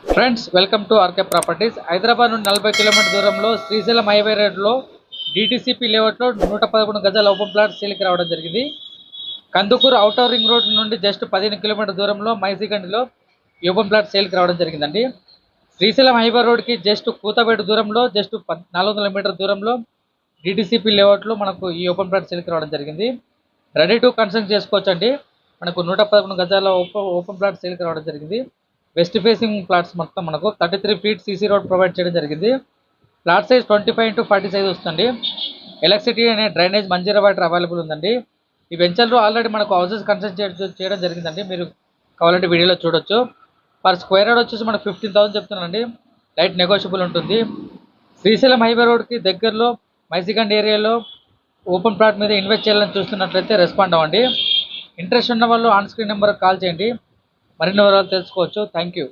Friends, welcome to RK Properties. Hyderabad నుండి 40 kilometre దూరంలో Srisailam highway రోడ్లో డిటిసిపి లేఅవుట్లో 111 గజాల ఓపెన్ ప్లాట్ సేల్కి రావడం జరిగింది. కందుకూరు ఔటర్ రింగ్ రోడ్ నుండి జస్ట్ 15 కిలోమీటర్ దూరంలో మైసిగండిలో ఈ ఓపెన్ ప్లాట్ సేల్కి రావడం జరిగిందండి. శ్రీశైలం హైవే రోడ్కి జస్ట్ కూతబేట దూరంలో జస్ట్ 400 మీటర్ దూరంలో డిటిసిపి లేఅవుట్లో మనకు ఈ ఓపెన్ ప్లాట్ సేల్కి రావడం జరిగింది. రెడీ టు కన్స్ట్రక్ట్ చేసుకోవచ్చండి. మనకు 111 గజాల ఓపెన్ ప్లాట్ సేల్కి రావడం జరిగింది. వెస్ట్ ఫేసింగ్ ప్లాట్స్ మొత్తం మనకు 33 ఫీట్ సీసీ రోడ్ ప్రొవైడ్ చేయడం జరిగింది. ప్లాట్ సైజ్ 25x40 సైజ్ వస్తుంది. ఎలక్ట్రిసిటీ అనే డ్రైనేజ్ మంజీరా వాటర్ అవైలబుల్ ఉందండి. ఈ వెంచర్లో ఆల్రెడీ మనకు హౌసెస్ కన్స్ట్రక్ట్ చేయడం జరిగిందండి. మీరు కావాలంటే వీడియోలో చూడొచ్చు. పర్ స్క్వేర్ యార్డ్ వచ్చేసి మనకు 15,000 చెప్తున్నానండి. లైట్ నెగోషియబుల్ ఉంటుంది. శ్రీశైలం హైవే రోడ్కి దగ్గరలో మైసిగండ్ ఏరియాలో ఓపెన్ ప్లాట్ మీద ఇన్వెస్ట్ చేయాలని చూస్తున్నట్లయితే రెస్పాండ్ అవ్వండి. ఇంట్రెస్ట్ ఉన్న వాళ్ళు ఆన్ స్క్రీన్ నెంబర్కి కాల్ చేయండి. మరిన్ని వివరాలు తెలుసుకోవచ్చు. Thank you.